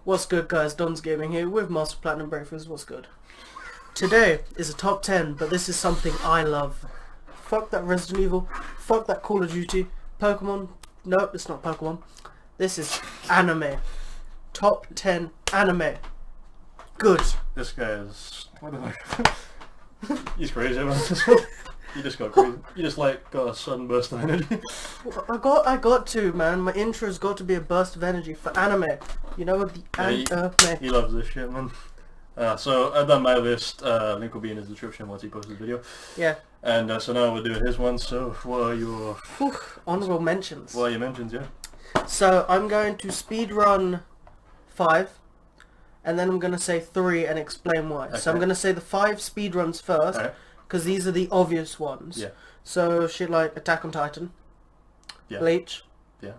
What's good, guys? Don's Gaming here with Master Platinum Breakfast. What's good? Today is a top 10, but this is something I love. Fuck that Resident Evil. Fuck that Call of Duty. Pokemon. Nope, it's not Pokemon. This is anime. Top 10 anime. Good. This guy is... What the fuck? He's crazy, man. You just got crazy. You just like got a sudden burst of energy. I got to, man. My intro's got to be a burst of energy for anime. You know the anime. He loves this shit, man. So I've done my list. Link will be in the description once he posts the video. Yeah. And so now we'll do his one. So what are your honorable mentions? What are your mentions? Yeah. So I'm going to speedrun 5, and then I'm going to say 3 and explain why. Okay. So I'm going to say the 5 speedruns first, because these are the obvious ones. Yeah. So shit like Attack on Titan, Yeah. Bleach, Yeah.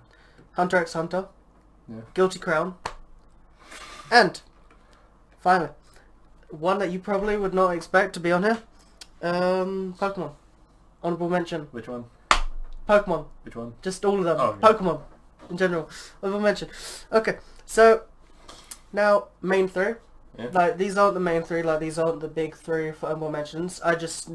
Hunter x Hunter, Yeah. Guilty Crown, and finally, one that you probably would not expect to be on here, Pokemon. Honorable mention. Which one? Pokemon. Which one? Just all of them. Oh, yeah. Pokemon. In general. Honorable mention. Okay, so now main 3. Yeah. Like these aren't the main 3. Like these aren't the big 3 for honorable mentions. I just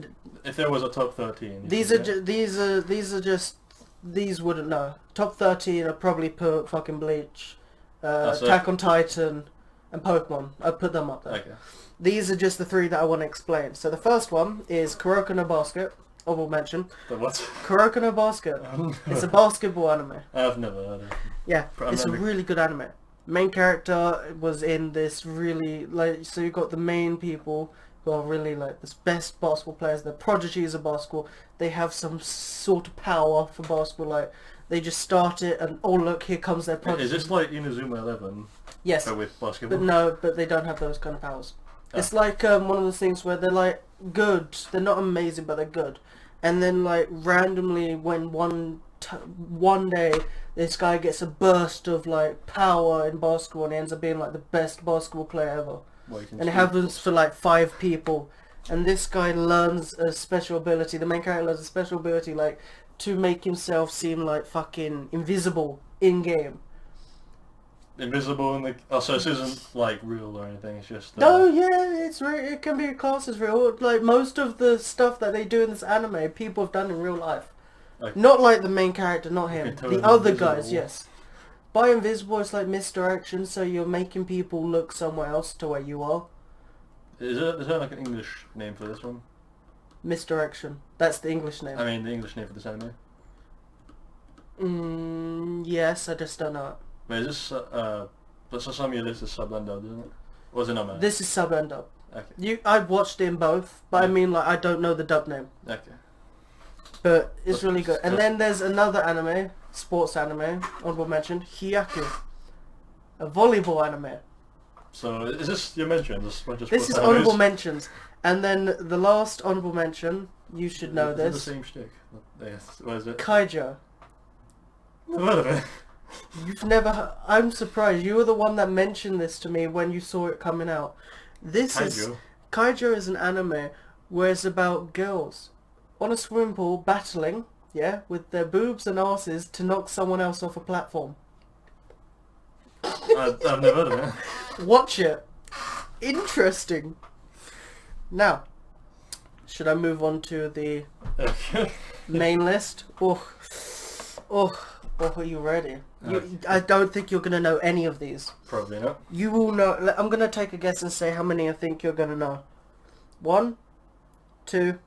If there was a top 13. these are just these wouldn't know. Top 13. I'd probably put fucking Bleach, Attack on Titan, and Pokemon. I'd put them up there. Okay. These are just the 3 that I want to explain. So the first one is Kuroko no Basket. Honorable mention. The what? Kuroko no Basket. It's a basketball anime. I've never heard of it. Yeah, it's a really good anime. Main character was in this really, like, so you've got the main people who are really like the best basketball players. They're prodigies of basketball. They have some sort of power for basketball. Like they just start it and oh look, here comes their prodigy. Is this like Inazuma 11? Yes, But with basketball? but no, but they don't have those kind of powers. It's like one of those things where they're like good. They're not amazing, but they're good. And then like randomly, when one day this guy gets a burst of like power in basketball and he ends up being like the best basketball player ever. And it happens for like 5 people. And this guy learns a special ability. The main character learns a special ability like to make himself seem like fucking invisible in game. Invisible in the... Oh, so this isn't like real or anything, it's just... No, yeah, it's real. It can be classed as real. Like most of the stuff that they do in this anime, people have done in real life. Like, Not like the main character, not him. totally The other invisible. guys, yes. By invisible, it's like misdirection, so you're making people look somewhere else to where you are. is there like an English name for this one? Misdirection. That's the English name. I mean, the English name for this anime. Yes, I just don't know it. But is this, so some of your list is sub and dub, isn't it? Or is it not, man? This is sub and dub. Okay. I've watched it in both, but I mean, like, I don't know the dub name. Okay. But it's really good. And Just- then there's another anime, sports anime, honorable mention, Hyaku. A volleyball anime. So, is this your mention? This is honorable mentions. And then the last honorable mention, you should know Is this. it the same shtick? Yes. What is it? Kaijo. Never heard of it. You've never... I'm surprised. You were the one that mentioned this to me when you saw it coming out. Kaijo is an anime where it's about girls on a swimming pool battling, yeah, with their boobs and asses to knock someone else off a platform. I've never heard of it. Watch it. Interesting. Now, should I move on to the Okay. main list? Are you ready? I don't think you're going to know any of these. Probably not. You will know. I'm going to take a guess and say how many I think you're going to know. 1, 2,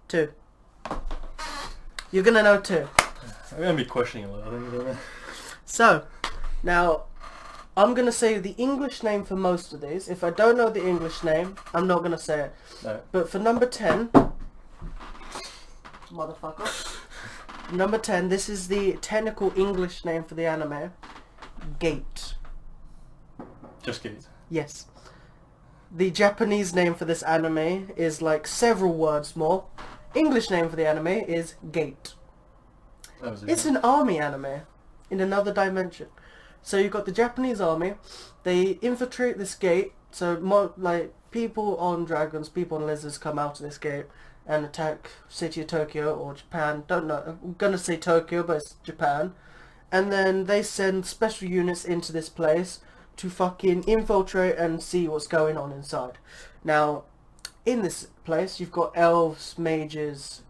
2. You're going to know 2. I'm going to be questioning a lot, I think, don't I? So, now, I'm going to say the English name for most of these. If I don't know the English name, I'm not going to say it. No. But for number 10... Motherfucker. Number 10, this is the technical English name for the anime. Gate. Just Gate. Yes. The Japanese name for this anime is like several words more. English name for the anime is Gate. That was it. It's an army anime in another dimension. So you've got the Japanese army. They infiltrate this gate. So like people on dragons, people on lizards come out of this gate and attack city of Tokyo or Japan. Don't know. I'm gonna say Tokyo, but it's Japan. And then they send special units into this place to fucking infiltrate and see what's going on inside. Now, in this place, you've got elves, mages,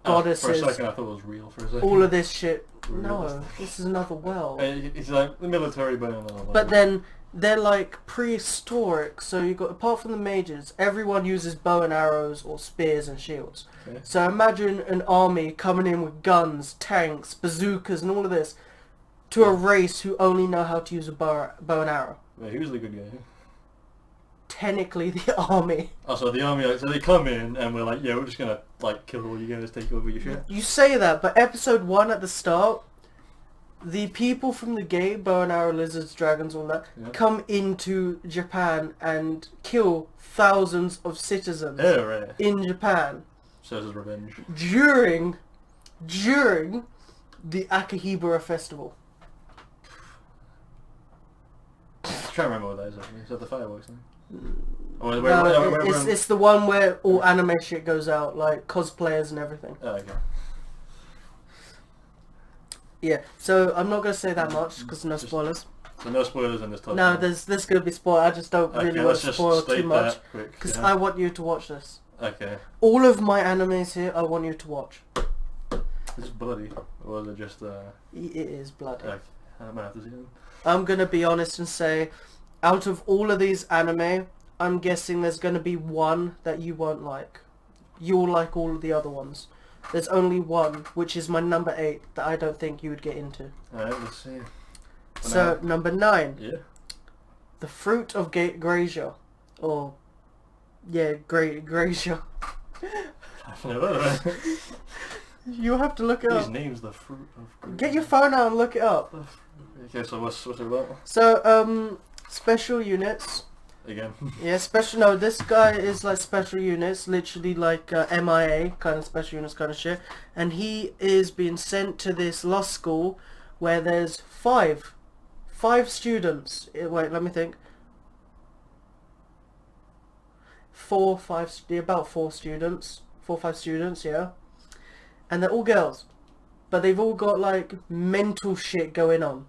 goddesses. For a second, I thought it was real. For a second, all of this shit. Real. No, this is another world. It's like the military, but another level. But then they're like prehistoric. So you got, apart from the mages, everyone uses bow and arrows or spears and shields. Okay. So imagine an army coming in with guns, tanks, bazookas, and all of this to a race who only know how to use a bow and arrow. Wait, who's the good guy? Technically, the army. Oh, so the army, so they come in and we're like, yeah, we're just gonna like kill all you guys, take over your shit. You say that, but episode 1 at the start, the people from the game, bow and arrow, lizards, dragons, all that, come into Japan and kill thousands of citizens Right. in Japan. So this is revenge. During the Akihibara festival. I'm trying to remember what that is actually. Is that the fireworks thing? It's the one where all anime shit goes out, like cosplayers and everything. Oh, okay. Yeah, so I'm not going to say that much because no spoilers. So no spoilers in this topic. No, there's going to be spoilers. I just don't really want to spoil too much because I want you to watch this. Okay. All of my animes here, I want you to watch. Is it bloody? Or is it just It is bloody. Okay. I might have to see them. I'm going to be honest and say, out of all of these anime, I'm guessing there's going to be one that you won't like. You'll like all of the other ones. There's only one, which is my number 8, that I don't think you would get into. Alright, let's see. So, number 9. Yeah. The Fruit of Gracia. Or, yeah, Gracia. I've never heard of it. You'll have to look it These up. names, the fruit of Gracia. Get your phone out and look it up. Okay, so what's it about? So, special units. Again. Yeah, no, this guy is like special units, literally like MIA, kind of special units kind of shit. And he is being sent to this law school where there's five students. Wait, let me think. 4 students. 4 or 5 students, yeah. And they're all girls. But they've all got like mental shit going on.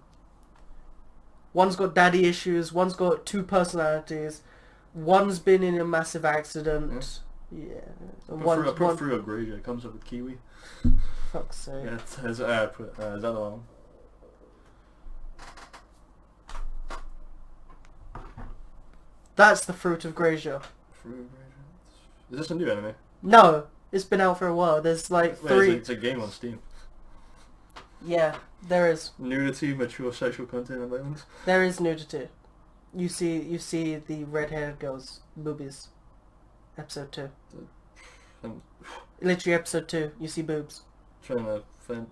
One's got daddy issues, one's got 2 personalities, one's been in a massive accident. Yeah. Put through a Gracia, it comes up with Kiwi. Fuck's sake. Yeah, is that the one? That's the Fruit of Gracia. Fruit of Gracia? Is this a new anime? No, it's been out for a while. There's like 3... It's a game on Steam. Yeah, there is. Nudity, mature sexual content and violence. There is nudity. You see the red-haired girl's boobies. Episode 2. Literally episode 2. You see boobs. Trying to find...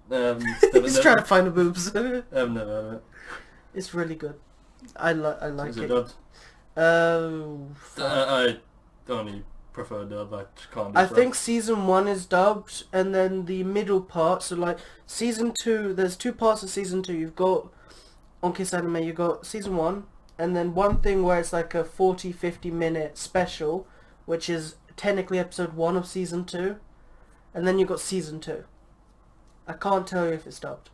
He's trying to find the boobs. I've never heard of it. It's really good. I like Is it. it dubbed? Oh. I only prefer dub. I just can't do I stuff. think season 1 is dubbed, and then the middle part, so like season 2, there's 2 parts of season 2. You've got, on Kiss Anime, you've got season 1, and then one thing where it's like a 40-50 minute special, which is technically episode 1 of season 2, and then you've got season 2. I can't tell you if it's dubbed,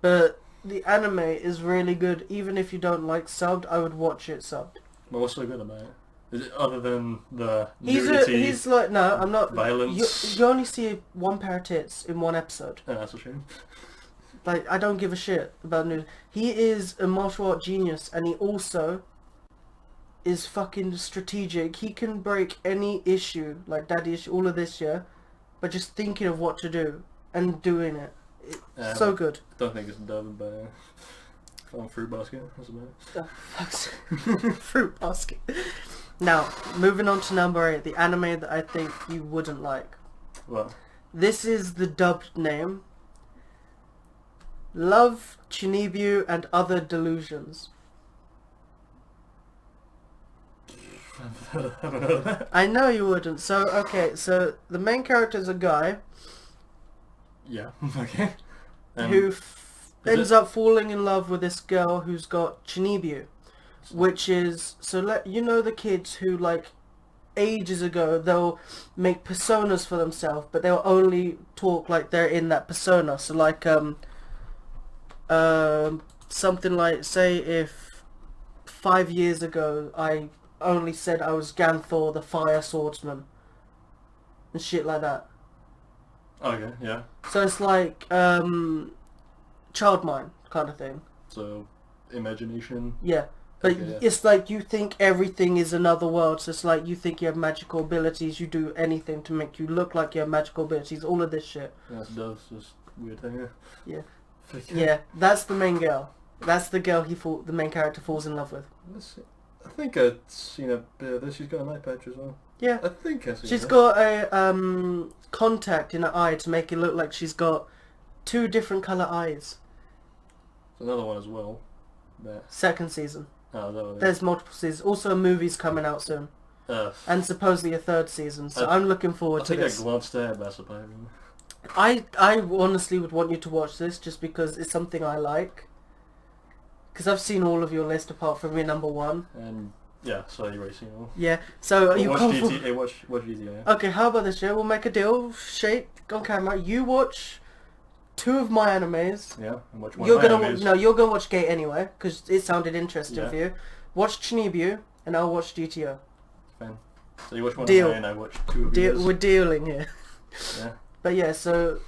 but the anime is really good. Even if you don't like subbed, I would watch it subbed. But what's so good about it? Is it other than the nudity, He's like, no, I'm not. violence? You only see 1 pair of tits in 1 episode. Oh, that's a shame. Like, I don't give a shit about nudity. He is a martial art genius, and he also is fucking strategic. He can break any issue, like daddy issue, all of this, yeah, but just thinking of what to do and doing it. It's so good. Don't think it's dubbed by Fruit Basket. That's about it. Oh, fuck's Fruit Basket. Now, moving on to number 8, the anime that I think you wouldn't like. What? This is the dubbed name. Love, Chinibu, and Other Delusions. I haven't heard of that. I know you wouldn't. So, okay, so the main character is a guy Yeah, okay. who ends up falling in love with this girl who's got Chinibu, which is, so you know the kids who like ages ago they'll make personas for themselves, but they'll only talk like they're in that persona. So like something like, say if 5 years ago I only said I was Ganthor the Fire Swordsman and shit like that. Okay, yeah. So it's like child mind kind of thing. So, imagination. Yeah. But Okay, yeah. it's like you think everything is another world, so it's like you think you have magical abilities, you do anything to make you look like you have magical abilities, all of this shit. That's Dove's just weird thing. Yeah. Freak. Yeah, that's the main girl. That's the girl the main character falls in love with. Let's see. I think I've seen a bit of this. She's got an eye patch as well. Yeah. I think I've seen She's her. got a contact in her eye to make it look like she's got 2 different colour eyes. There's another one as well. There. Second season. Oh, that one. There's multiple seasons. Also a movie's coming out soon. And supposedly a 3rd season, so I'm looking forward I to think this. I glanced at it, but that's about it. I honestly would want you to watch this just because it's something I like. Because I've seen all of your list apart from your number 1. And yeah, so you're racing all. Yeah, so are you watch comfortable? GTA, watch GTA, yeah. Okay, how about this, Joe? We'll make a deal. Shake on camera. You watch 2 of my animes. Yeah, and watch one You're of my gonna animes. no, you're gonna watch Gate anyway because it sounded interesting Yeah. for you. Watch Chinibu and I'll watch GTO. Fan. So you watch one Deal. of mine and I watch 2 of yours. We're dealing here. Yeah. But yeah, so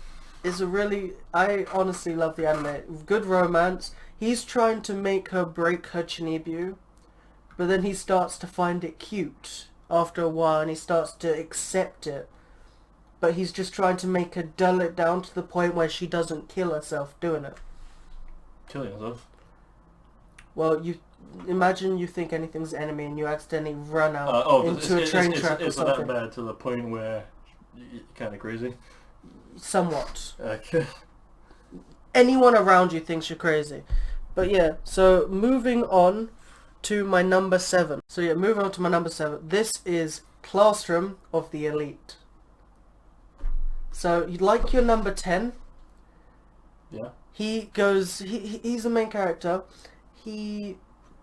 it's a really, I honestly love the anime. Good romance. He's trying to make her break her Chinibu, but then he starts to find it cute after a while and he starts to accept it. But he's just trying to make her dull it down to the point where she doesn't kill herself doing it. Killing yourself. Well, you imagine you think anything's enemy and you accidentally run out into a train track or it's something. that bad to the point where you're kind of crazy. Somewhat. Okay. Anyone around you thinks you're crazy. But yeah, so moving on to my number 7. So yeah, moving on to my number 7. This is Classroom of the Elite. So you like your number 10? Yeah. He's the main character. He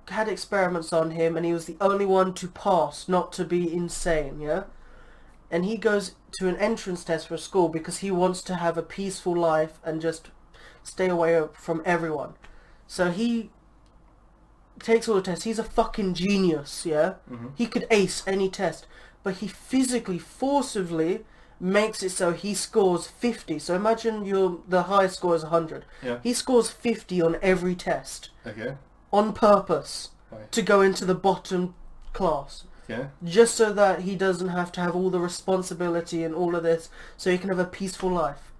had experiments on him and he was the only one to pass, not to be insane, yeah? And he goes to an entrance test for a school because he wants to have a peaceful life and just stay away from everyone. So he takes all the tests. He's a fucking genius, yeah? Mhm. He could ace any test. But he physically, forcibly makes it so he scores 50. So imagine the highest score is 100. Yeah. He scores 50 on every test. Okay. On purpose. Right. To go into the bottom class. Okay. Just so that he doesn't have to have all the responsibility and all of this, so he can have a peaceful life.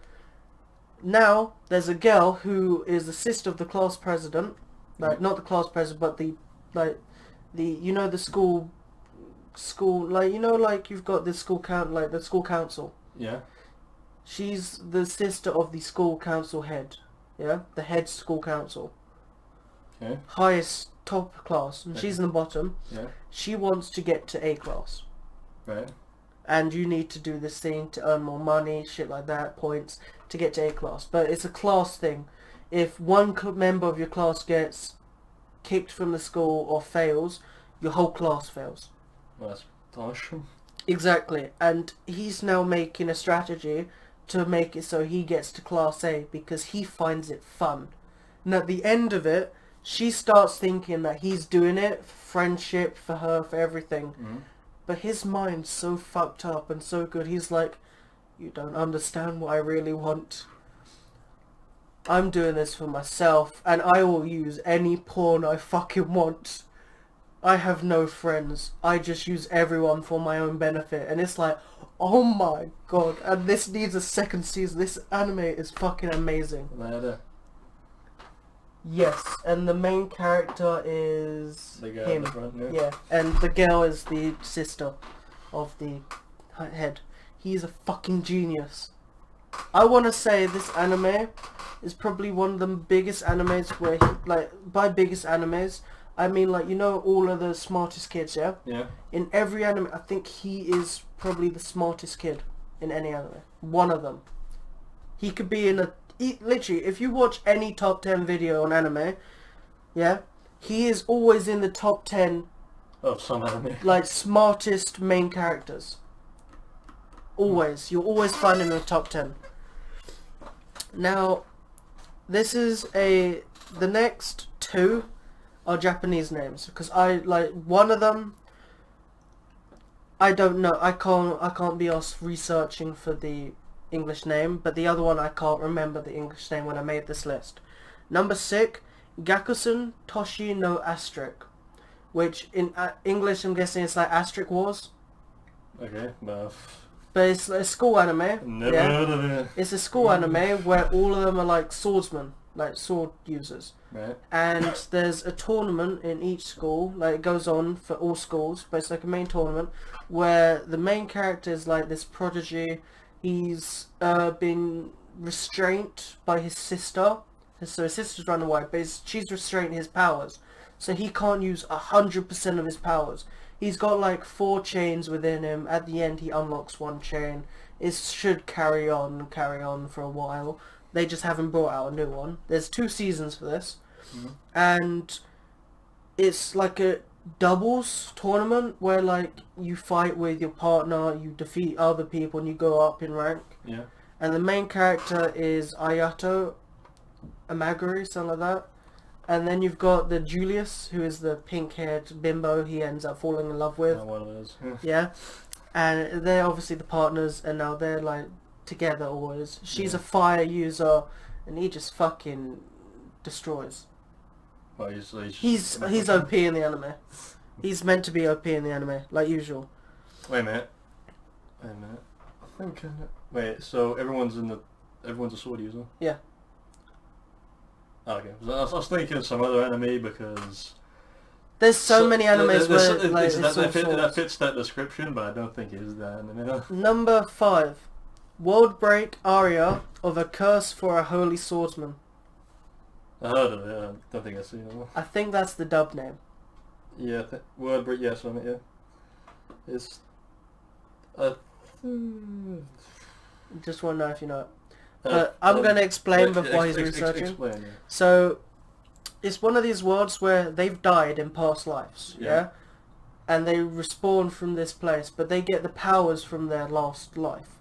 Now, there's a girl who is the sister of the class president, like not the class president, but the you know, the school, like, you know, like you've got the school the school council. Yeah. She's the sister of the school council head, yeah, the head school council, Okay. highest top class, and Okay. she's in the bottom. Yeah. She wants to get to A class. Right. And you need to do this thing to earn more money, shit like that, points, to get to A class. But it's a class thing. If one member of your class gets kicked from the school or fails, your whole class fails. Well, that's awesome. Exactly. And he's now making a strategy to make it so he gets to class A because he finds it fun. And at the end of it, she starts thinking that he's doing it for friendship, for her, for everything. Mm-hmm. But his mind's so fucked up and so good. He's like, you don't understand what I really want. I'm doing this for myself, and I will use any porn I fucking want. I have no friends. I just use everyone for my own benefit. And it's like, oh my god. And this needs a 2nd season. This anime is fucking amazing. Ladder. Yes, and the main character is The guy him. in the front, yeah. Yeah, and the girl is the sister of the head. He's a fucking genius. I want to say this anime is probably one of the biggest animes where he, like, by biggest animes, I mean, like, you know, all of the smartest kids, yeah? Yeah. In every anime, I think he is probably the smartest kid in any anime. One of them. He could be in literally, if you watch any top 10 video on anime, yeah, he is always in the top 10, Oh, some anime. like, smartest main characters. Always. You'll always find him in the top 10. Now, this is the next 2 are Japanese names because I like one of them. I don't know. I can't be asked researching for the English name, but the other one I can't remember the English name when I made this list. Number 6, Gakusen Toshi no Asterisk, which in English I'm guessing it's like Asterisk Wars. Okay, but it's a school anime. never heard of it. It's a school anime where all of them are like swordsmen, like sword users. Right. And there's a tournament in each school, like it goes on for all schools, but it's like a main tournament where the main character is like this prodigy. He's been restrained by his sister, so his sister's run away, but she's restrained his powers, so he can't use 100% of his powers. He's got like 4 chains within him. At the end he unlocks 1 chain. It should carry on for a while. They just haven't brought out a new one. There's 2 seasons for this. Mm-hmm. And it's like a doubles tournament where like you fight with your partner, you defeat other people and you go up in rank. Yeah. And the main character is Ayato Amaguri, something like that. And then you've got the Julius, who is the pink-haired bimbo he ends up falling in love with. Oh, one of those. Yeah. And they're obviously the partners, and now they're like together always. She's a fire user, and he just fucking destroys. Well, He's OP in the anime. He's meant to be OP in the anime, like usual. Wait a minute. I think. Wait. So everyone's a sword user. Yeah. Oh, okay. I was thinking of some other anime because there's so many animes where like that fits that description, but I don't think it is that anime. No. Number 5, World Break Aria of A Curse for a Holy Swordsman. I heard of it. I don't think I've seen it. I think that's the dub name. Yeah, Word Break. Yes, on it. Yeah. It's. Just want to know if you know it. But I'm going to explain before he's researching. Explain, yeah. So, it's one of these worlds where they've died in past lives, yeah? And they respawn from this place, but they get the powers from their last life.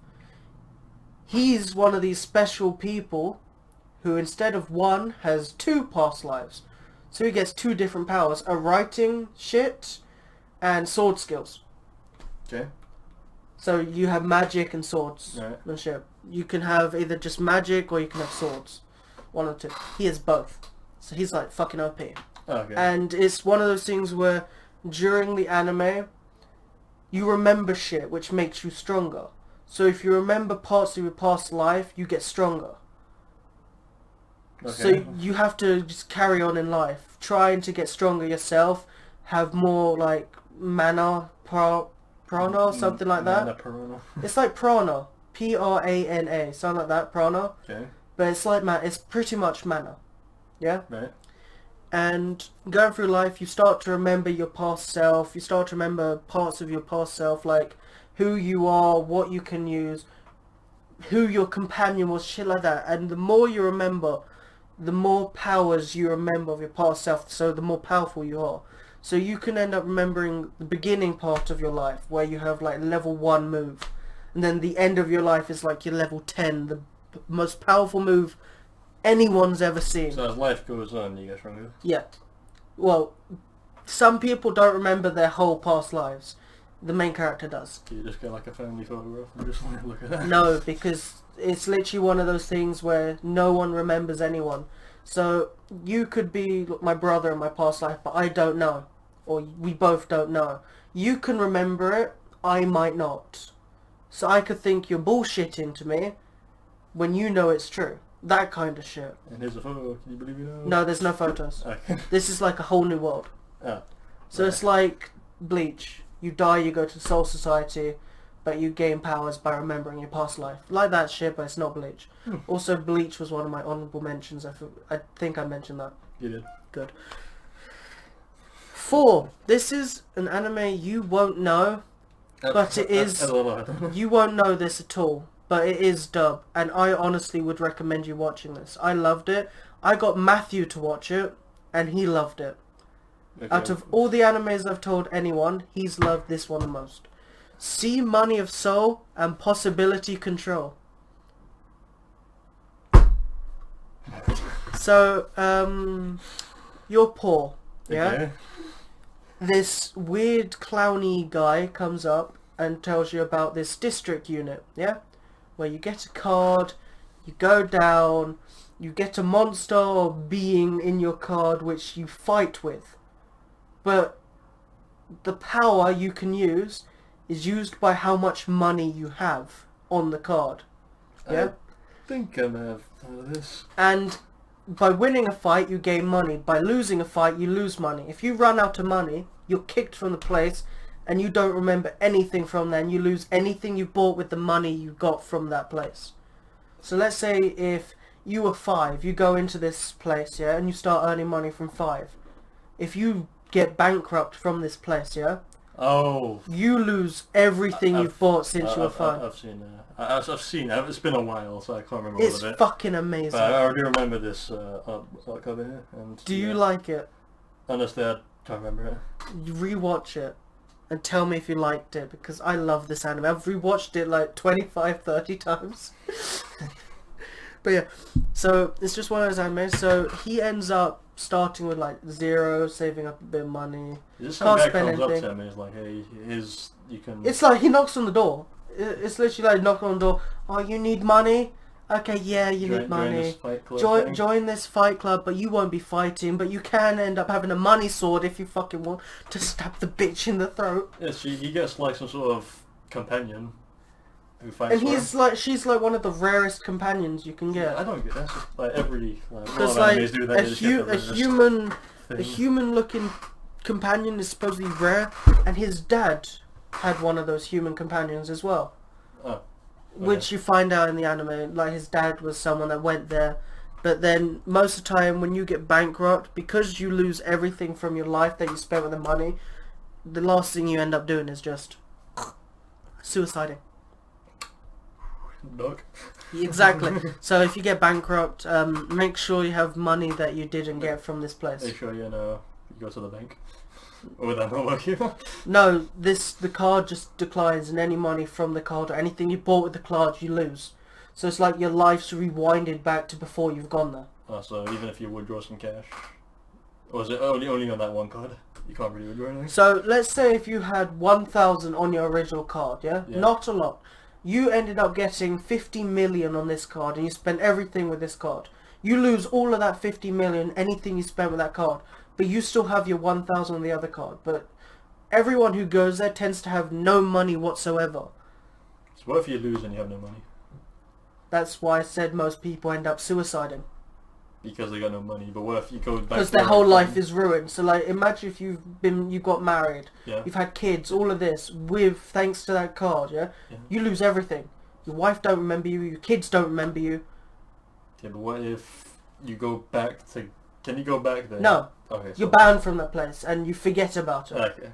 He's one of these special people who instead of 1 has 2 past lives. So he gets 2 different powers, a writing shit and sword skills. Okay. So you have magic and swords and shit. You can have either just magic or you can have swords. 1 or 2. He has both. So he's like fucking OP. Okay. And it's one of those things where during the anime, you remember shit which makes you stronger. So if you remember parts of your past life, you get stronger. Okay. So you have to just carry on in life, trying to get stronger yourself, have more like mana, prana or something like that. Prana. It's like prana, Prana, something like that, prana. Okay. But it's like it's pretty much mana, yeah. Right. And going through life, you start to remember your past self. You start to remember parts of your past self, like who you are, what you can use, who your companion was, shit like that. And the more you remember, the more powers you remember of your past self, so the more powerful you are. So you can end up remembering the beginning part of your life, where you have like level 1 move. And then the end of your life is like your level 10, the most powerful move anyone's ever seen. So as life goes on, you get stronger? Yeah. Well, some people don't remember their whole past lives. The main character does. You just get like a family photograph and just like look at that? No, because it's literally one of those things where no one remembers anyone. So you could be my brother in my past life, but I don't know. Or we both don't know. You can remember it, I might not. So I could think you're bullshitting to me when you know it's true. That kind of shit. And here's a photo, can you believe it? No, there's no photos. Okay. This is like a whole new world. Oh. So Right. it's like Bleach. You die, you go to Soul Society, but you gain powers by remembering your past life. Like that shit, but it's not Bleach. Also, Bleach was one of my honorable mentions. I think I mentioned that. You did. Good. 4. This is an anime you won't know, but it is... You won't know this at all, but it is dub, and I honestly would recommend you watching this. I loved it. I got Matthew to watch it, and he loved it. Okay. Out of all the animes I've told anyone, he's loved this one the most. See Money of Soul and Possibility Control. So, you're poor. Yeah. Okay. This weird clowny guy comes up and tells you about this district unit, yeah? Where you get a card, you go down, you get a monster or being in your card which you fight with. But the power you can use is used by how much money you have on the card. Yeah? I think I may have heard of this. And by winning a fight, you gain money. By losing a fight, you lose money. If you run out of money, you're kicked from the place and you don't remember anything from that and you lose anything you bought with the money you got from that place. So let's say if you were 5, you go into this place, yeah, and you start earning money from 5. If you get bankrupt from this place, yeah, Oh. you lose everything you've bought since you were 5. I've seen that. I've seen it. It's been a while, so I can't remember It's all of it. fucking amazing. But I do remember this art cover here. And Do you like it? Honestly, I can't remember it. You rewatch it and tell me if you liked it, because I love this anime. I've rewatched it like 25, 30 times. But yeah, so it's just one of those animes. So he ends up starting with like 0, saving up a bit of money. Is this some Can't guy spend comes up anything. to him and he's like, hey, you can... It's like he knocks on the door. It's literally like knocking on the door. Oh, you need money? Okay, yeah, you need Join money. this fight club thing. Join this fight club, but you won't be fighting. But you can end up having a money sword if you fucking want to stab the bitch in the throat. Yes, he gets like some sort of companion who fights And for he's him. like, she's like one of the rarest companions you can get. I don't get that. Like every a lot Because of like animes do that. a, They just get the a rarest human thing. looking companion is supposed to be rare, and his dad had one of those human companions as well. Oh. Which you find out in the anime, like his dad was someone that went there, but then most of the time when you get bankrupt, because you lose everything from your life that you spent with the money, the last thing you end up doing is just suiciding. Dog. Exactly. So if you get bankrupt, make sure you have money that you didn't get from this place. Make sure you go to the bank. Or would that not work here? No, the card just declines, and any money from the card or anything you bought with the card you lose. So it's like your life's rewinded back to before you've gone there. Oh, so even if you withdraw some cash, or is it only on that one card? You can't really withdraw anything. So let's say if you had 1,000 on your original card, yeah? Yeah. Not a lot. You ended up getting 50 million on this card, and you spent everything with this card. You lose all of that 50 million, anything you spent with that card, but you still have your 1,000 on the other card. But everyone who goes there tends to have no money whatsoever. So what if you lose and you have no money? That's why I said most people end up suiciding. Because they got no money. But what if you go back Because to their whole everything? life is ruined. So like, imagine if you got married, Yeah. you've had kids, all of this, with thanks to that card, yeah? Yeah. You lose everything. Your wife don't remember you, your kids don't remember you. Yeah, but what if you go back to... Can you go back there? No. Okay, You're banned from that place and you forget about it. Okay.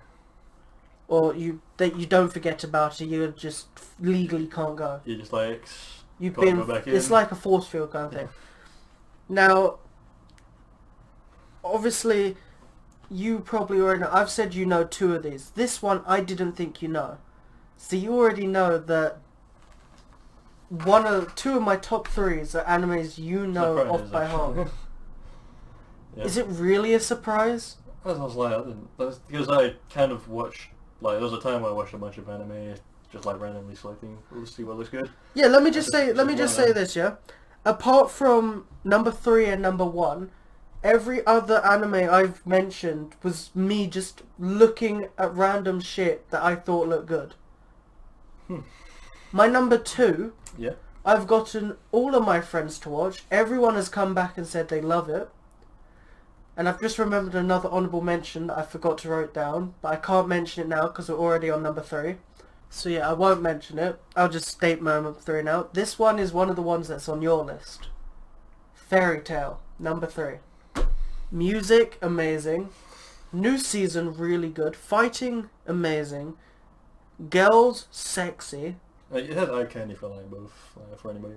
Or you don't forget about it, you just legally can't go. You just like... You've Can't been... go back It's in. like a force field kind of thing. Now, obviously, you probably already know. I've said you know 2 of these. This one, I didn't think you know. So you already know that 2 of my top 3s are animes you know Surprise, off by heart. actually. Yeah. Is it really a surprise? I was like, I didn't... That's because I kind of watched... Like, there was a time where I watched a bunch of anime, just like randomly selecting, let's see what looks good. Yeah, let me just Just- say, let me just just say one this, yeah. Apart from number 3 and number 1, every other anime I've mentioned was me just looking at random shit that I thought looked good. My number 2, Yeah. I've gotten all of my friends to watch. Everyone has come back and said they love it. And I've just remembered another honourable mention that I forgot to write down, but I can't mention it now because we're already on number 3. So yeah, I won't mention it. I'll just state my number 3 now. This one is one of the ones that's on your list. Fairy Tail, number 3. Music, amazing. New season, really good. Fighting, amazing. Girls, sexy. You had eye candy for like both, for anybody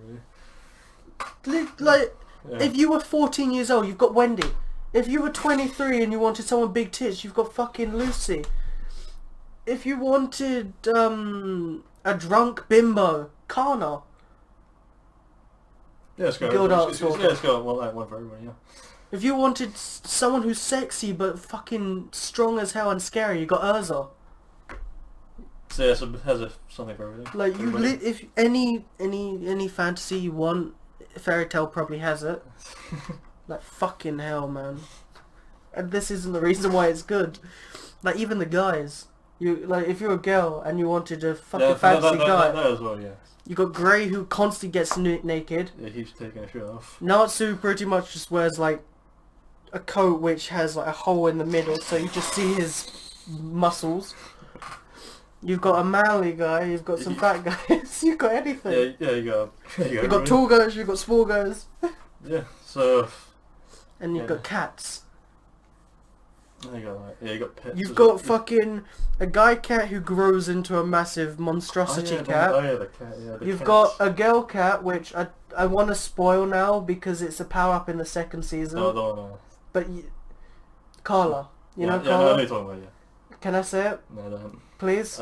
really. Like, Yeah. if you were 14 years old, you've got Wendy. If you were 23 and you wanted someone big tits, you've got fucking Lucy. If you wanted a drunk bimbo, Kana. Yeah, it's got... Guild Art it's Store. Yeah, it's got one for everybody, yeah. If you wanted someone who's sexy but fucking strong as hell and scary, you got Urza. So yeah, so it has something for everything. Like you, Everybody. if any fantasy you want, Fairy Tail probably has it. Like fucking hell, man. And this isn't the reason why it's good. Like even the guys, if you're a girl and you wanted a fucking fantasy guy, that as well, yeah. you got Grey who constantly gets naked. Yeah, he's taking a shirt off. Natsu pretty much just wears like a coat which has like a hole in the middle, so you just see his muscles. You've got a manly guy, you've got some fat guys, you've got anything. Yeah, you You've got tall guys, you've got small guys. Yeah, so... And you've got cats. You got pets. You've got fucking a guy cat who grows into a massive monstrosity cat. The cat, yeah. You've got a girl cat, which I want to spoil now because it's a power-up in the second season. No. But Carla. You know Yeah, Carla? I know you're talking about, yeah. Can I say it? No, I don't. Please?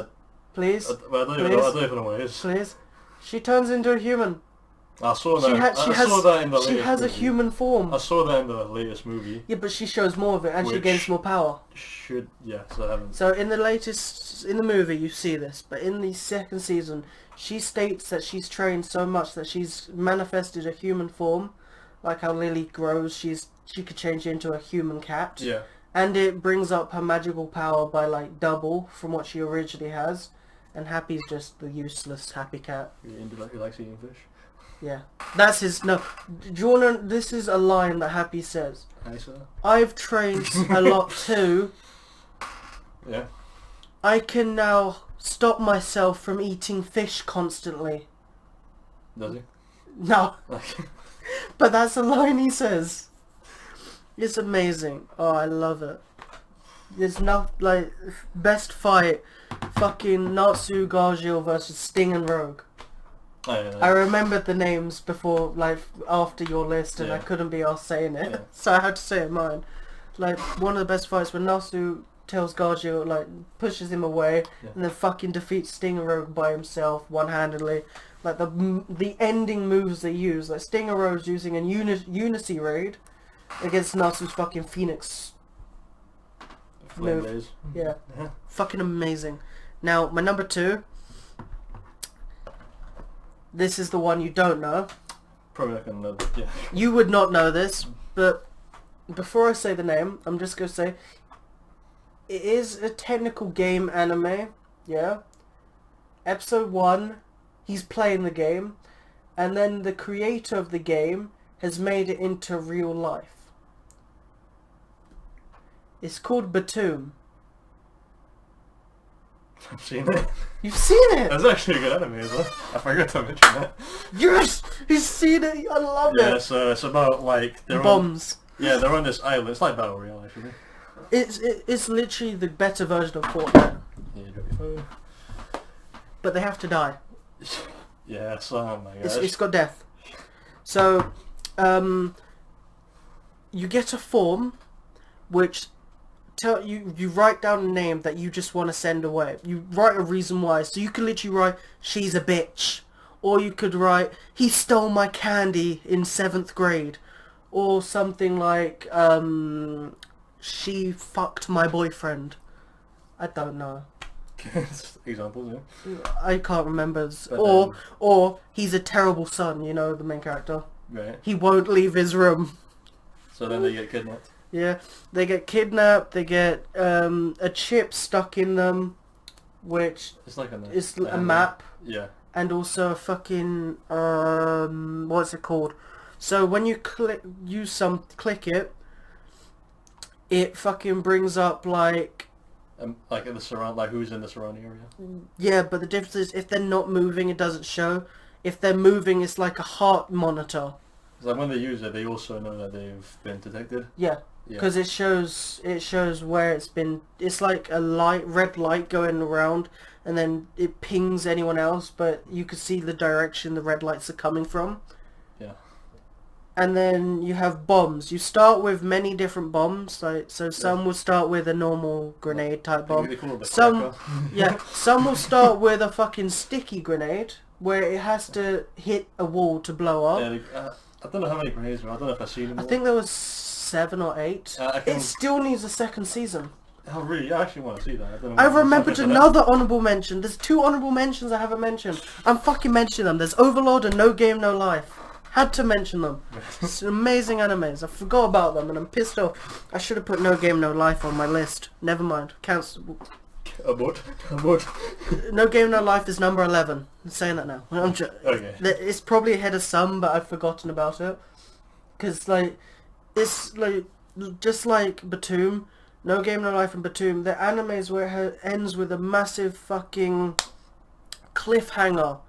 Please? I don't even know what it is. Please? She turns into a human. I saw that. She saw that in the latest She has a movie. human form. I saw that in the latest movie. Yeah, but she shows more of it and she gains more power. Yes, I haven't. So in the movie you see this, but in the second season she states that she's trained so much that she's manifested a human form, like how Lily grows, she could change into a human cat. Yeah. And it brings up her magical power by like double from what she originally has. And Happy's just the useless happy cat. He likes eating fish. Yeah. That's his... No. Do you wanna... This is a line that Happy says. Hi, sir. I've trained a lot too. Yeah. I can now stop myself from eating fish constantly. Does he? No. But that's a line he says. It's amazing. Oh, I love it. There's no... Like, best fight. Fucking Natsu Gargiel versus Sting and Rogue. Oh, yeah. I remembered the names before, like, after your list, and I Yeah. couldn't be asked saying it, Yeah. so I had to say it mine. Like, one of the best fights when Natsu tells Gargiel, like, pushes him away, and then fucking defeats Sting and Rogue by himself, one-handedly. Like, the ending moves they use, like, Sting and Rogue's using a Unity raid against Natsu's fucking Phoenix Flame move. Blaze. Yeah. Fucking amazing. Now, my number 2... This is the one you don't know. Probably not gonna know. Yeah. You would not know this, but before I say the name, I'm just going to say it is a technical game anime, yeah? Episode 1, he's playing the game, and then the creator of the game has made it into real life. It's called Batum. I've seen it. You've seen it? That's actually a good anime as well. I forgot to mention that. Yes! You've seen it! I love Yeah, it! so it's about like... Bombs. Yeah, they're on this island. It's like Battle Royale actually. It's literally the better version of Fortnite. Yeah, you But they have to die. Yeah, so oh my gosh. It's got death. So, you get a form which you write down a name that you just want to send away. You write a reason why. So you could literally write, she's a bitch. Or you could write, he stole my candy in 7th grade. Or something like, she fucked my boyfriend. I don't know. Examples, yeah. I can't remember. But, Or he's a terrible son, you know, the main character. Right. He won't leave his room. So then they get kidnapped. Yeah, they get kidnapped, they get a chip stuck in them, which It's like is a map, Yeah. and also a fucking, what's it called? So when you click it, it fucking brings up like... Like in the surround, like who's in the surrounding area. Yeah, but the difference is if they're not moving, it doesn't show. If they're moving, it's like a heart monitor. So when they use it, they also know that they've been detected. Yeah. Yeah. Because it shows where it's been. It's like a red light going around, and then it pings anyone else, but you can see the direction the red lights are coming from. Yeah. And then you have bombs. You start with many different bombs. Like some will start with a normal grenade type bomb. They call it the Some cracker. some will start with a fucking sticky grenade where it has to hit a wall to blow up. Yeah, I don't know how many grenades there are. I don't know if I've seen them I all. think there was 7 or 8. I can... It still needs a second season. Oh really? I actually want to see that. I don't know I remembered another honourable mention. There's 2 honourable mentions I haven't mentioned. I'm fucking mentioning them. There's Overlord and No Game No Life. Had to mention them. It's amazing animes. I forgot about them and I'm pissed off. I should have put No Game No Life on my list. Never mind. Cancel. Abort. No Game No Life is number 11. I'm saying that now. Okay. It's probably ahead of some, but I've forgotten about it. Because, like, it's, like, just like Batum, No Game No Life and Batum, they're animes where it ends with a massive fucking cliffhanger.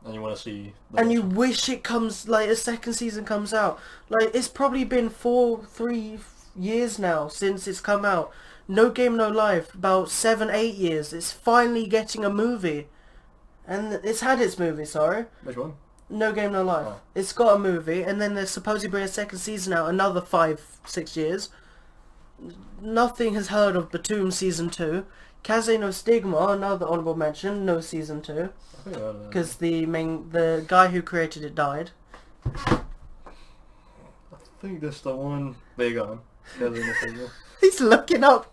And you want to see... And you wish it comes, like, a second season comes out. Like, it's probably been 3 years now since it's come out. No Game No Life, about 7-8 years. It's finally getting a movie. And it's had its movie, sorry. Which one? No Game No Life. Oh. It's got a movie, and then they're supposed to bring a second season out another 5-6 years. Nothing has heard of Batum Season 2. Kaze no Stigma, another honourable mention, no Season 2. Because the guy who created it died. I think that's the one... There you go. Kaze no Stigma. He's looking up.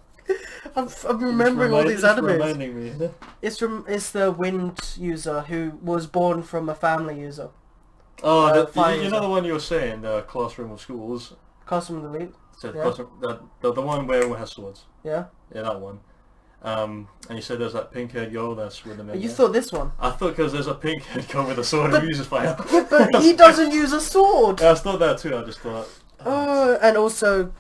I'm remembering all these animes. Reminding me. It's the Wind user who was born from a family user. Oh, you you know the one you were saying, the Classroom of Schools? Classroom of the Elite? So Yeah. the one where everyone has swords. Yeah? Yeah, that one. And you said there's that pink-haired girl that's with the You thought this one? I thought because there's a pink-haired girl with a sword who uses fire. Yeah, but he doesn't use a sword! Yeah, I thought that too, I just thought... Oh, and also,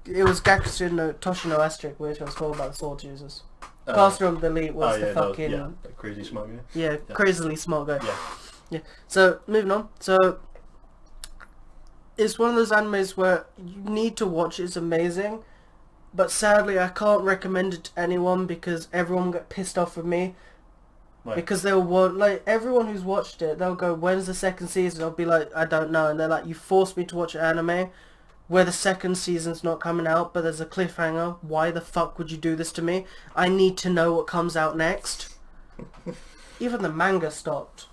it was Gakusu no Toshino Asterisk, which was called about the sword users. Classroom of the Elite was the fucking... the crazy smart guy. Yeah, crazily smart guy. Yeah. So, moving on. So, it's one of those animes where you need to watch it. It's amazing. But sadly, I can't recommend it to anyone because everyone will get pissed off with me. Right. Because they'll want, like, everyone who's watched it, they'll go, when's the second season? I'll be like, I don't know. And they're like, you forced me to watch an anime where the second season's not coming out, but there's a cliffhanger. Why the fuck would you do this to me? I need to know what comes out next. Even the manga stopped.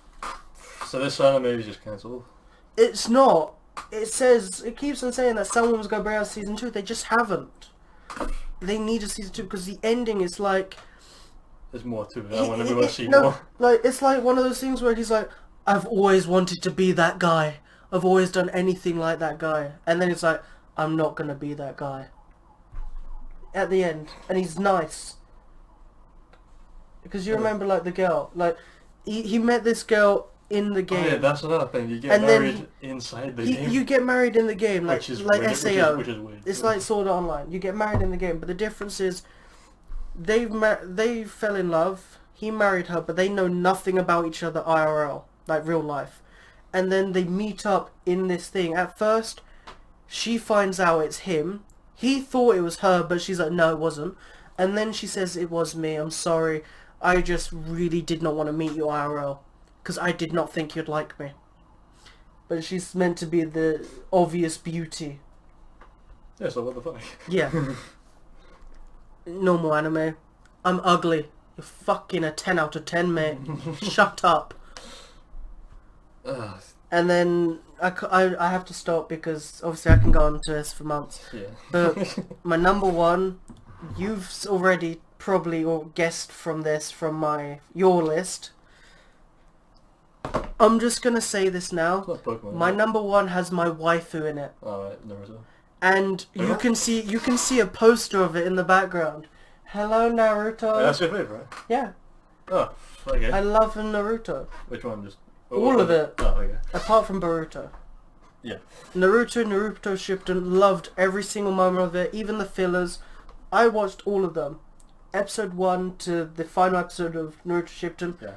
So this anime is just cancelled? It's not. It keeps on saying that someone was going to bring out season 2. They just haven't. They need a season 2 because the ending is like... There's more to it. I want everyone to see more. Like, it's like one of those things where he's like, I've always wanted to be that guy. I've always done anything like that guy. And then it's like, I'm not going to be that guy. At the end. And he's nice. Because you remember, like, the girl. Like, he met this girl in the game. Oh, yeah, that's another thing. You get married inside the game. You get married in the game, like weird, SAO. Which is weird. It's like Sword Art Online. You get married in the game, but the difference is they fell in love. He married her, but they know nothing about each other IRL, like real life. And then they meet up in this thing. At first, she finds out it's him. He thought it was her, but she's like, no, it wasn't. And then she says, it was me. I'm sorry. I just really did not want to meet you IRL. Because I did not think you'd like me. But she's meant to be the obvious beauty. Yeah, so what the fuck? Yeah. Normal anime. I'm ugly. You're fucking a 10 out of 10, mate. Shut up. And then I have to stop because obviously I can go on to this for months. Yeah. But my number one, you've already probably guessed from this, from your list. I'm just gonna say this now. It's not Pokemon, My is it? number one has my waifu in it, Alright, Naruto. and you can see a poster of it in the background. Hello, Naruto. Yeah, that's your favourite, right? Yeah, Oh, okay. I love Naruto. Which one? Just All of it. Oh, okay. Apart from Boruto. Yeah. Naruto Shippuden, loved every single moment of it, even the fillers. I watched all of them. Episode 1 to the final episode of Naruto Shippuden. Yeah.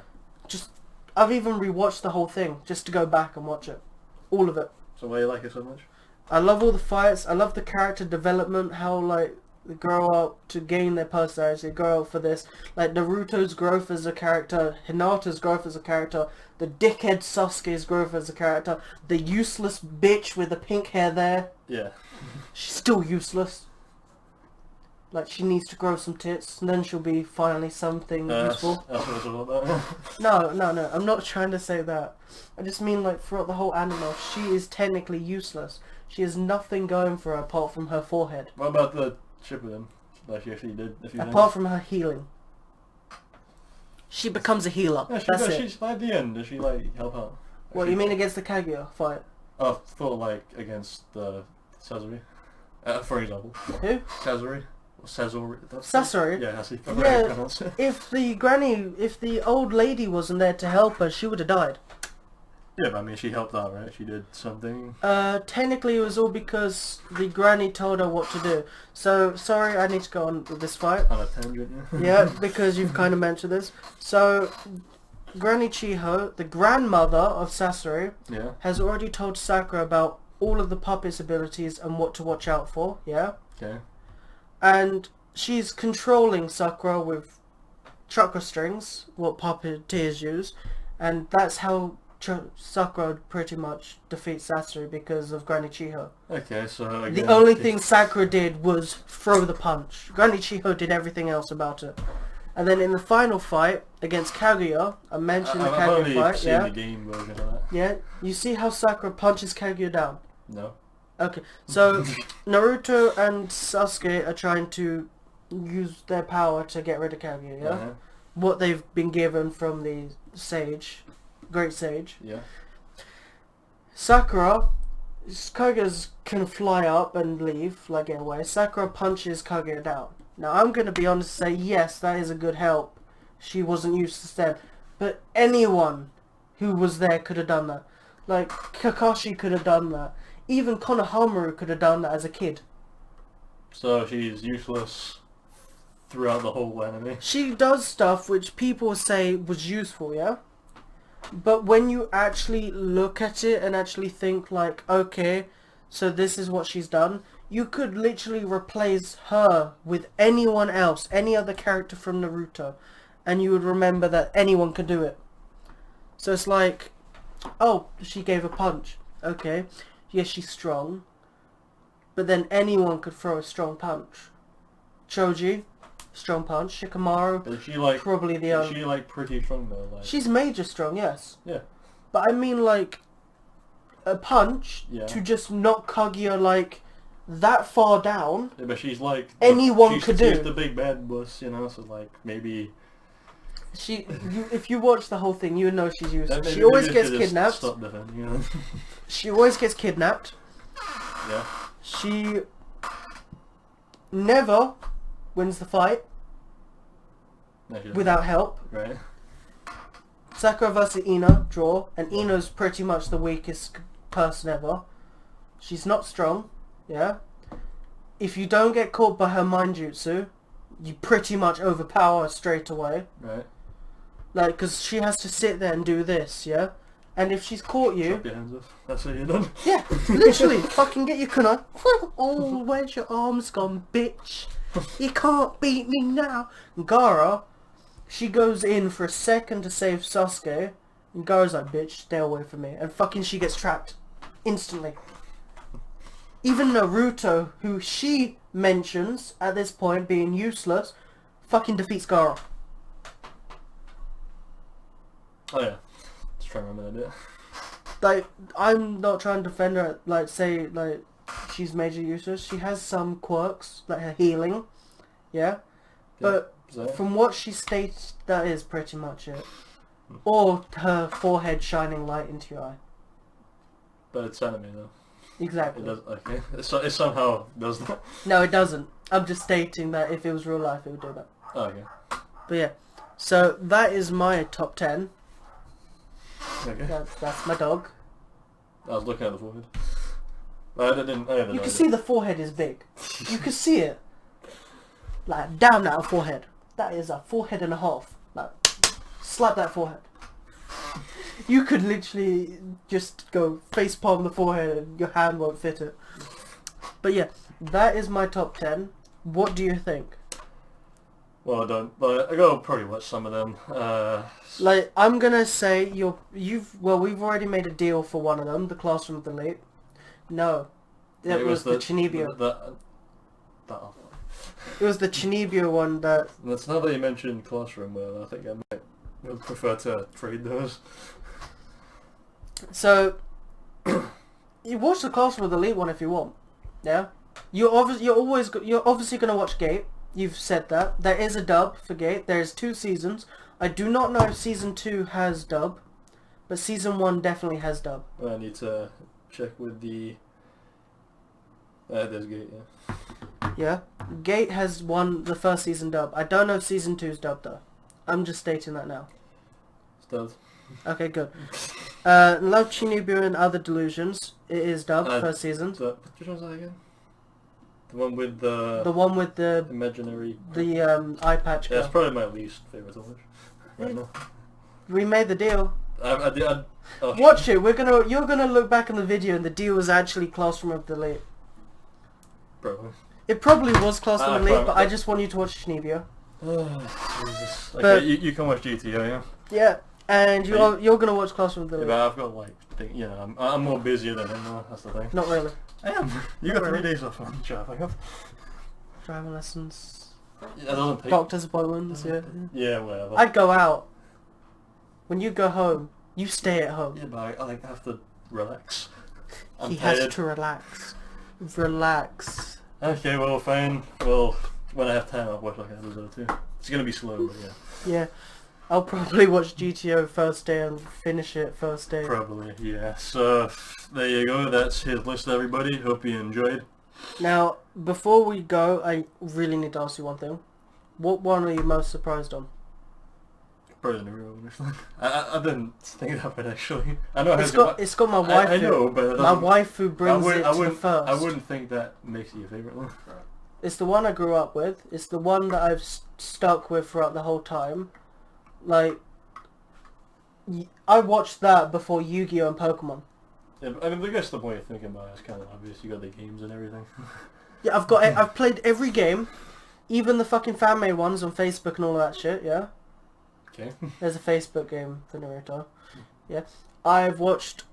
I've even rewatched the whole thing just to go back and watch it. All of it. So why you like it so much? I love all the fights. I love the character development, how like they grow up to gain their personality, they grow up for this. Like Naruto's growth as a character, Hinata's growth as a character, the dickhead Sasuke's growth as a character, the useless bitch with the pink hair there. Yeah. She's still useless. Like, she needs to grow some tits, and then she'll be finally something useful. That's what it's all about. No, I'm not trying to say that. I just mean, like, throughout the whole anime, she is technically useless. She has nothing going for her apart from her forehead. What about the Shippuden? Like, she actually did a few Apart from her healing. She becomes a healer. Yeah, That's it. She's at the end. Does she, like, help out? What, you mean against the Kaguya fight? Oh, I thought, like, against Sasori. For example. Who? Sasori. Sasori? Yeah, that's Yeah, if the old lady wasn't there to help her, she would have died. Yeah, but I mean, she helped out, right? She did something. Technically it was all because the granny told her what to do. So, sorry, I need to go on with this fight. On a tangent, yeah. Yeah, because you've kind of mentioned this. So, Granny Chiho, the grandmother of Sasori, Yeah. has already told Sakura about all of the puppet's abilities and what to watch out for, yeah? Okay. And she's controlling Sakura with chakra strings, what puppeteers use, and that's how Sakura pretty much defeats Sasori because of Granny Chiho. Okay, so again, The only thing Sakura did was throw the punch. Granny Chiho did everything else about it. And then in the final fight against Kaguya, I mentioned the I've Kaguya only fight, seen yeah? the game version of that. Yeah? You see how Sakura punches Kaguya down? No. Okay, so Naruto and Sasuke are trying to use their power to get rid of Kaguya, yeah? Uh-huh. What they've been given from the sage, great sage. Yeah. Sakura, Kaguya can fly up and leave, like get away. Sakura punches Kaguya down. Now I'm going to be honest and say, yes, that is a good help. She wasn't used to stand. But anyone who was there could have done that. Like, Kakashi could have done that. Even Konohamaru could have done that as a kid. So she's useless throughout the whole anime. She does stuff which people say was useful, yeah? But when you actually look at it and actually think like, okay, so this is what she's done, you could literally replace her with anyone else, any other character from Naruto, and you would remember that anyone could do it. So it's like, oh, she gave a punch. Okay, yes, she's strong, but then anyone could throw a strong punch. Choji, strong punch. Shikamaru, Is she like probably the Is she like pretty strong though? Like She's major strong, yes. yeah. But I mean like a punch Yeah. to just knock Kaguya like that far down. Yeah, but she's like Anyone she's, could she's do. the big bad boss, you know. So like maybe If you watch the whole thing, you would know she's useless. maybe She always we gets should just kidnapped. Stop defending, you know. She always gets kidnapped. Yeah. She never wins the fight No, she doesn't. without help. Right. Sakura vs Ino, draw, and Ino's pretty much the weakest person ever. She's not strong, yeah? If you don't get caught by her mind jutsu, you pretty much overpower her straight away. Right. Like, because she has to sit there and do this, yeah? And if she's caught you... Chop your hands off. That's what you're done. Yeah, literally, fucking get your kunai. Oh, where's your arms gone, bitch? You can't beat me now. And Gaara, she goes in for a second to save Sasuke, and Gaara's like, bitch, stay away from me. And fucking she gets trapped. Instantly. Even Naruto, who she mentions at this point being useless, fucking defeats Gaara. Oh yeah. Just trying to remember that bit. Like, I'm not trying to defend her, like, say, like, she's major useless. She has some quirks, like her healing, yeah? But So, from what she states, that is pretty much it. Or her forehead shining light into your eye. but it's anime though. Exactly. It does. Okay. It somehow does that. No, it doesn't. I'm just stating that if it was real life, it would do that. Oh, okay. But yeah, so that is my top 10. Okay. That's my dog. I was looking at the forehead. I didn't. I You can see the forehead is big. You can see it. Like, down that forehead. That is a forehead and a half. Like, slap that forehead. You could literally just go face palm the forehead and your hand won't fit it. But yeah, that is my top 10. What do you think? Well, I don't. But I gotta probably watch some of them. Like, I'm gonna say we've already made a deal for one of them, the Classroom of the Elite. No. It was the Chinibyo. It was the Chinibyo one that... That's now that you mentioned Classroom, well, I think I would prefer to trade those. So, you watch the Classroom with Elite one if you want. Yeah? You're obviously going to watch Gate. You've said that. There is a dub for Gate. There's 2 seasons. I do not know if Season 2 has dub, but Season 1 definitely has dub. I need to check with the... there's Gate, yeah. Yeah? Gate has the first season dub. I don't know if Season 2's dub though. I'm just stating that now. It's dubbed. Okay, good. Love Chinibyo and Other Delusions. It is dubbed, first season. Which one's that again? The one with the... The one with the... Imaginary... The eye patch girl. Yeah, it's probably my least favourite to watch. Right now. We made the deal. Oh, Watch it. You're gonna look back on the video and the deal was actually Classroom of the Elite. Probably. It probably was Classroom of the Elite, but I just want you to watch Chinibyo. Jesus. But- Okay, you can watch GTO, yeah? Yeah, and you're gonna watch Classroom of the Yeah, Elite. but I've got I'm more busier than him, though, that's the thing. Not really. I am. You got 3 days off on job, I have. Driving lessons. Yeah, that doesn't take... Doctor's appointments, yeah. Yeah, whatever. I'd go out. When you go home, you stay at home. Yeah, but I have to relax. I'm He tired. has to relax. Relax. Okay, well, fine. Well, when I have time, I'll watch like an episode or 2. It's gonna be slow, but yeah. Yeah. I'll probably watch GTO first day and finish it first day. Probably, yeah. So, there you go. That's his list, everybody. Hope you enjoyed. Now, before we go, I really need to ask you one thing. What one are you most surprised on? Probably Naruto, honestly. I didn't think that one, actually. I know It's got my waifu. I know, but... My waifu brings it to the first. I wouldn't think that makes it your favourite one. It's the one I grew up with. It's the one that I've stuck with throughout the whole time. Like, I watched that before Yu-Gi-Oh! And Pokemon. Yeah, I mean, I guess the point you're thinking about is kind of obvious. You got the games and everything. Yeah, I've played every game, even the fucking fan-made ones on Facebook and all that shit, yeah? Okay. There's a Facebook game for Naruto. Yeah. I've watched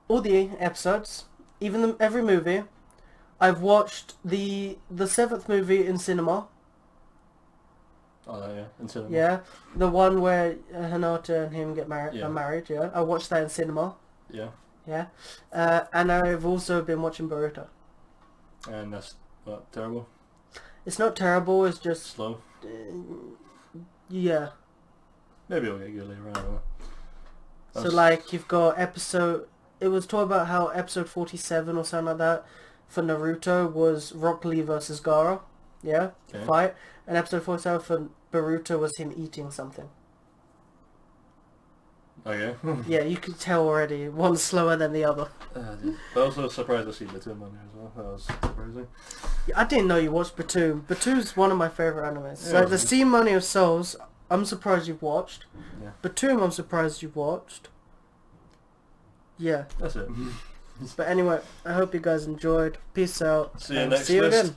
all the episodes, even every movie. I've watched the 7th movie in cinema. Oh, yeah, in cinema. Yeah. The one where Hinata and him get married. Yeah. Are married, yeah. I watched that in cinema. Yeah. Yeah. And I've also been watching Boruto. And that's, what, terrible? It's not terrible, it's just... Slow? Yeah. Maybe it'll get good later on, I don't know. So like you've got episode... It was talking about how episode 47 or something like that for Naruto was Rock Lee versus Gaara. Yeah? Okay. Fight. And episode 47 for Boruto was him eating something. Okay. Yeah, you could tell already. One's slower than the other. But also surprised to see Batum on there as well. That was surprising. Yeah, I didn't know you watched Batum. Batum's one of my favourite animes. Yeah, So the Sea Money of Souls, I'm surprised you've watched. Yeah. Batum, I'm surprised you've watched. Yeah. That's it. But anyway, I hope you guys enjoyed. Peace out. See you and next see you list. again.